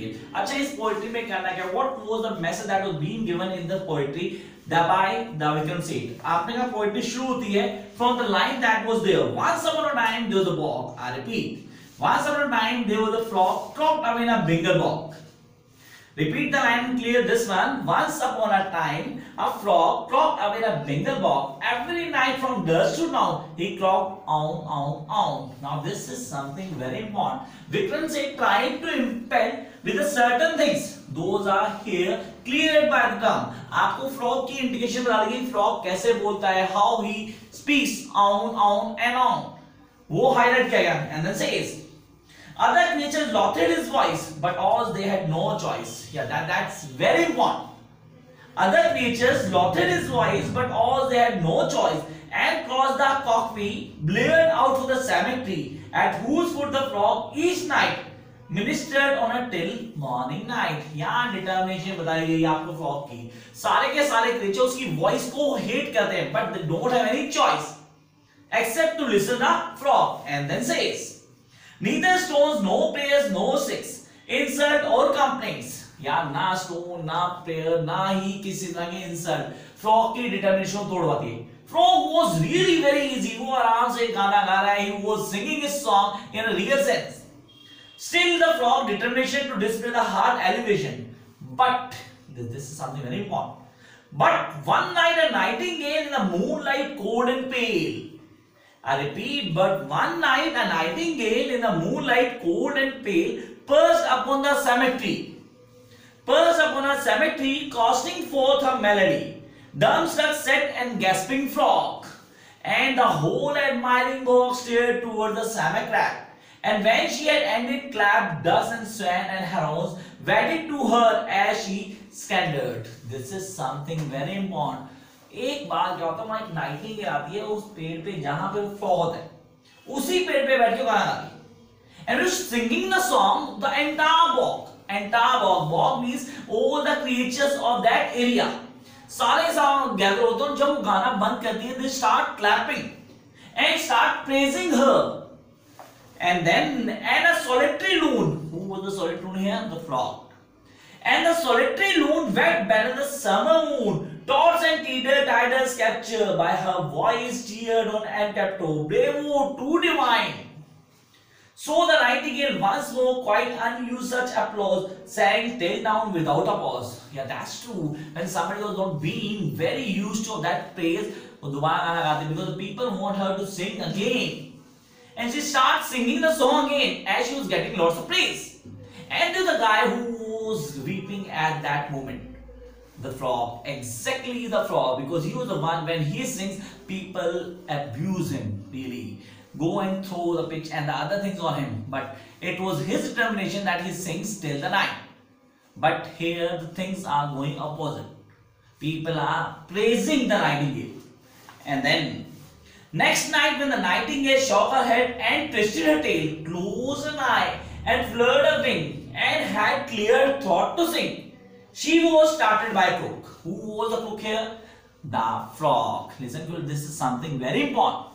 Nightingale. अच्छा इस poetry में कहना क्या? What was the message that was being given in the poetry by the Vikram said? आपने कहा पोएट्री शुरू होती है from the line that was there. Once upon a time there was a bog. I repeat. Once upon a time there was a frog croaked away in a Bengal bog. Repeat the line and clear this one. Once upon a time, a frog croaked away in a Bengal bog. Every night from dusk to dawn, he croaked on, on. Now this is something very important. Vikram said, trying to impel with the certain things. Those are here cleared by the term. आपको frog की indication बता देगी. Frog कैसे बोलता है? How he speaks on and on. वो highlight किया गया. And then says. Other creatures lost his voice, but all they had no choice. Yeah, that's very important. Other creatures lost his voice, but all they had no choice, and crossed the cockpit, blared out to the cemetery, at whose foot the frog each night ministered on a till morning night. यहाँ determination बताई गई आपको frog की. सारे के सारे creatures की voice को hate करते हैं, but they don't have any choice except to listen to frog. And then says. Neither stones, no prayers, no sex, insult or complaints. यार ना stone, ना prayer, ना ही किसी तरह की insult. Frog की determination तोड़वाती है. Frog was really very easy. वो आराम से गाना गा रहा है. He was singing his song in a real sense. Still the frog determination to display the heart elevation. But this is something very important. But one night a nightingale in the moonlight cold and pale. I repeat, but one night a nightingale in the moonlight cold and pale perched upon the cemetery. Perched upon a cemetery, casting forth her melody. Dumbstruck set and gasping frog. And the whole admiring bog stared toward the cemetery. And when she had ended, clapped ducks and swan and herons wedded to her as she scandaled. This is something very important. एक बार क्या होता है, वहां एक Nightingale आती है उस पेड़ पे जहां पे फ्रॉग होता है, उसी पेड़ पे बैठ के गाना गाती है. And was singing the song, the entire bog means all the creatures of that area. सारे सारे गैदर होते हैं. जब वो गाना बंद करती है, they start clapping and start praising her. And then a solitary loon. Who was the solitary loon here? The frog. And the solitary loon wept better the summer moon. Tods and tidals captured by her voice cheered on and kept to bravo too divine. So the nightingale once more, quite unused such applause, sang till down without a pause. Yeah, that's true. When somebody was not being very used to that praise, because the people want her to sing again. And she starts singing the song again as she was getting lots of praise. And there's a guy who was weeping at that moment. The frog, exactly the frog, because he was the one, when he sings, people abuse him, really go and throw the pitch and the other things on him, but it was his determination that he sings till the night. But here the things are going opposite. People are praising the nightingale. And then next night, when the nightingale shook her head and twisted her tail, closed an eye and fluttered a wing, and had clear thought to sing, she was startled by a croak. Who was the croak here? The frog. Listen to it, this is something very important.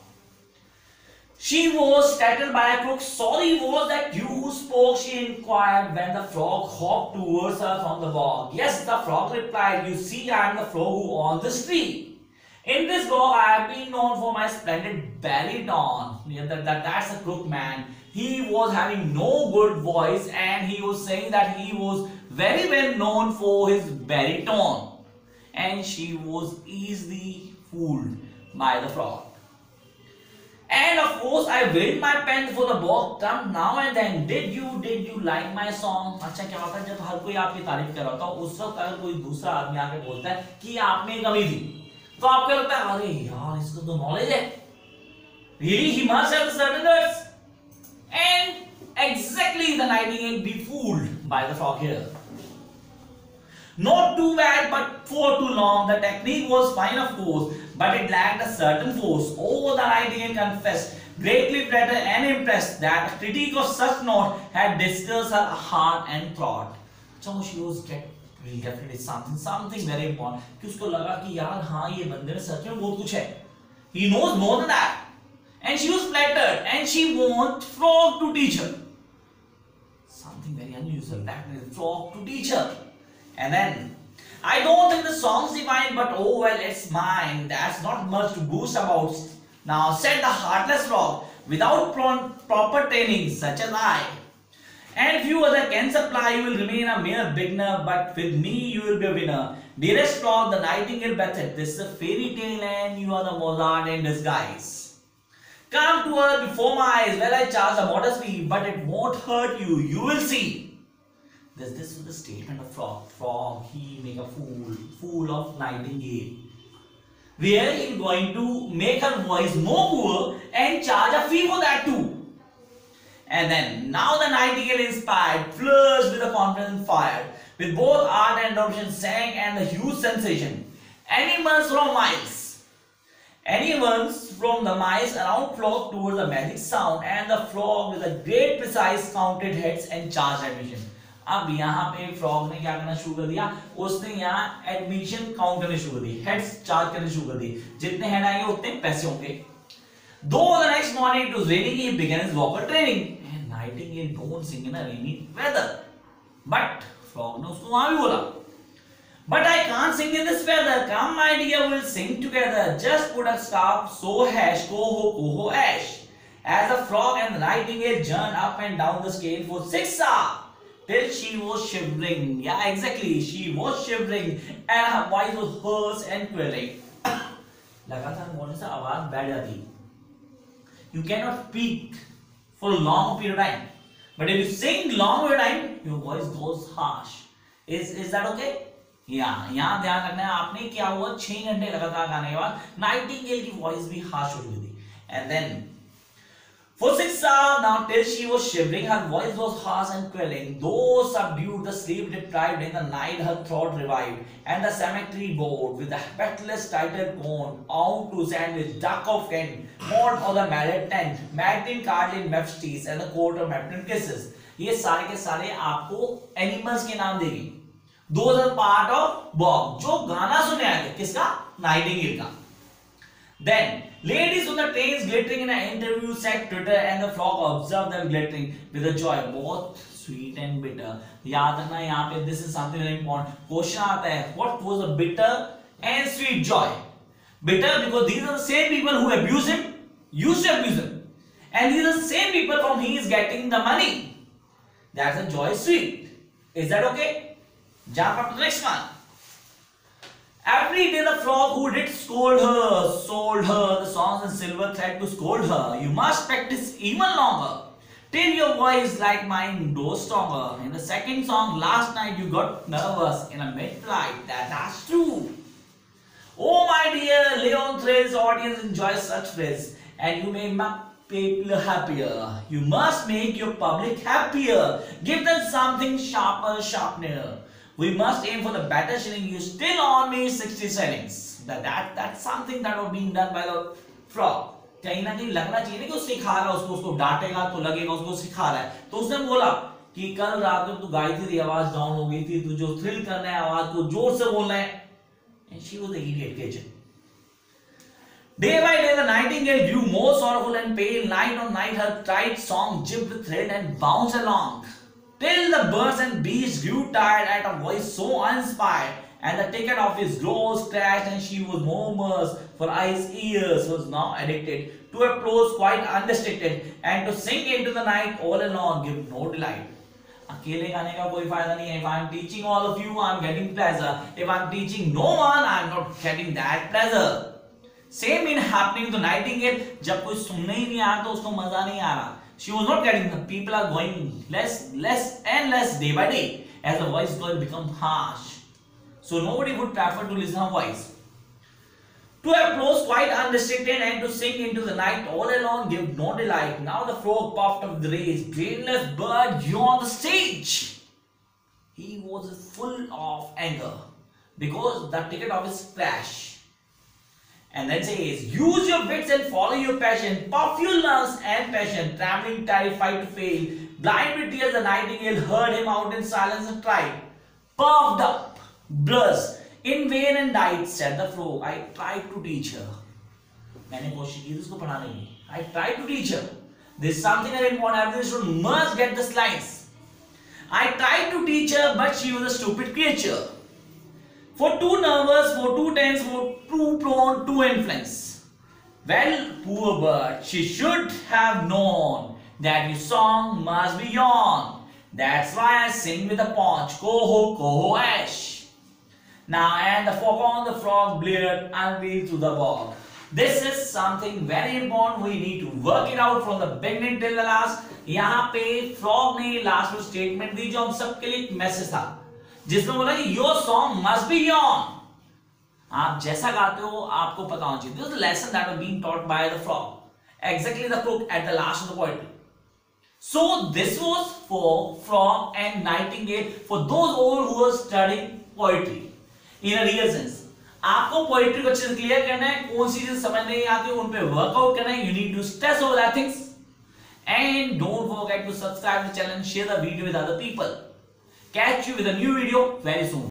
She was startled by a croak. Sorry, was that you who spoke? She inquired when the frog hopped towards her from the bog. Yes, the frog replied, you see, I am the frog who owns this tree. In this bog, I have been known for my splendid baritone. That's a crook man. He was having no good voice, and he was saying that he was very well known for his baritone. And she was easily fooled by the frog. And of course, I waved my pen for the bog term now and then. Did you like my song? अच्छा क्या होता है जब हर कोई आपकी तारीफ कर रहा होता है, उस वक्त अगर कोई दूसरा आदमी आके बोलता है कि आप में कमी थी, तो आपको लगता है अरे यार इसको तो नॉलेज है, really he must have certain words. And exactly the nightingale be fooled by the frog here. Not too bad, but for too long. The technique was fine, of course, but it lacked a certain force. Oh, the nightingale confessed, greatly flattered and impressed, that a critique of such note had disturbed her heart and thought. So she was definitely something very important. कि उसको लगा कि यार हाँ ये बंदे में सच में बहुत कुछ है. He knows more than that. And she was flattered, and she wanted frog to teach her something very unusual. introduce her, that means frog to teacher. And then, I don't think the song's divine, but oh well, it's mine. That's not much to boast about. Now, said the heartless frog, without proper training, such as I, and few other can supply, you will remain a mere beginner, but with me you will be a winner. Dearest frog, the nightingale bathed. This is a fairy tale and you are the Mozart in disguise. Come to earth before my eyes, well I charge a modest fee, but it won't hurt you, you will see. This was the statement of frog. Frog, he make a fool of nightingale. Where he is going to make her voice more poor and charge a fee for that too. And then, now the nightingale inspired, flushed with a confidence fire, with both art and adoption sang and the huge sensation. Animals from the mice around flocked towards the magic sound, and the frog with a great precise counted heads and charged admission. अब यहाँ पे frog ने क्या करना शुरू कर दिया, उसने यहाँ एडमिशन काउंट करने शुरू कर दी, हेड्स चार्ज करने शुरू कर दी, जितने हेड आएंगे उतने पैसे होंगे. Though the next morning it was raining, he began his vocal training. And nightingale don't sing in a rainy weather. But frog ने उसको वहां भी बोला, but I can't sing in this weather. Come, my dear, we'll sing together. Just put a scarf, so hash, coho, ash. As the frog and the nightingale journeyed up and down the scale for 6 hours, till she was shivering. Yeah, exactly. She was shivering, and her voice was hoarse and quivering. लगातार बोलने से आवाज बैठ जाती. You cannot speak for a long period of time, but if you sing long period of time, your voice goes harsh. Is that okay? Yeah, यहाँ ध्यान रखना है आपने. क्या हुआ, 6 घंटे लगातार गाने के बाद नाइटिंगेल की वॉइस भी हार्श हो चुकी थी. And then for 6 hours now, till she was shivering, her voice was harsh and quelling. Though subdued, the sleep deprived in the night, her throat revived, and the cemetery board with the petalous title gone out to sandwich, duck of Kent, mort of the married tent, Martin Carlin Mepsties, and the court of Martin kisses. ये सारे के सारे आपको animals के नाम देगी. Those are part of Bob. जो गाना सुने आए थे किसका, नाइटिंगेल का. Then ladies on the trains glittering in an interview said Twitter, and the frog observed them glittering with a joy both sweet and bitter. याद रखना यहाँ पे this is something very important. Question आता है, what was the bitter and sweet joy? Bitter because these are the same people who abuse him, used to abuse him, and these are the same people from he is getting the money. That's a joy sweet. Is that okay? Jump up to the next one. Every day the frog who did scold her, sold her the songs and silver thread to scold her. You must practice even longer, till your voice like mine grows stronger. In the second song, last night you got nervous in a mid-flight. That's true. Oh my dear, lay on thrills, audience enjoy such thrills, and you may make people happier. You must make your public happier. Give them something sharper, sharpener. We must aim for the better shilling. You still on me 60 shillings. That's something that was being done by the frog. कहीं ना कहीं लगना चाहिए ना कि वो सिखा रहा है उसको डांटेगा तो लगेगा उसको सिखा रहा है. तो उसने बोला कि कल रात में तू गाई थी, तेरी आवाज डाउन हो गई थी, तू जो थ्रिल करना है आवाज को जोर से बोलना है. And she was the idiot kitchen. Day by day the nightingale grew more sorrowful and pale. Night on night her trite song jibbed with thread and bounced along, till the birds and beasts grew tired at a voice so uninspired, and the ticket of his grows crashed, and she was murmurs, for his ears was now addicted to applause quite unrestricted, and to sing into the night all alone give no delight. अकेले गाने का कोई फायदा नहीं है. If I am teaching all of you, I am getting pleasure. If I am teaching no one, I am not getting that pleasure. Same in happening to nightingale. जब कोई सुनने ही नहीं आ रहा तो उसको मजा नहीं आ रहा. She was not getting. The people are going less and less day by day as the voice going to become harsh. So nobody would prefer to listen to her voice. To applause quite unrestricted and to sing into the night all alone give no delight. Now the frog puffed up the race, brainless bird on the stage. He was full of anger because the ticket of his crash. And then says, use your wits and follow your passion, puff your lungs and passion, trembling, terrified to fail. Blind with tears, the nightingale heard him out in silence and tried. Puffed up, blushed, in vain and died, said the frog. I tried to teach her. मैंने कोशिश की उसको पढ़ाने की. I tried to teach her. This is something very important. Every student must get this lines. I tried to teach her, but she was a stupid creature. For too nervous, for too tense, for too prone to influence. Well, poor bird, she should have known that your song must be yawn. That's why I sing with a paunch, coho, ash. Now, and the foghorn the frog bleared unveiled through the bog. This is something very important. We need to work it out from the beginning till the last. यहाँ पे frog ने last में statement दी जो हम सबके लिए एक message था, जिसमें बोला कि your song must be yawn. आप जैसा गाते हो आपको पता होना चाहिए. This is the lesson that was being taught by the frog. Exactly the crook at the last of the poetry. So this was for frog and nightingale, for those all who are studying poetry in a real sense. आपको poetry को अच्छे से clear करना है, कौन सी चीज समझ नहीं आती उन पे वर्कआउट करना है. You need to stress over that things and don't forget to subscribe the channel, share the video with other people. Catch you with a new video very soon.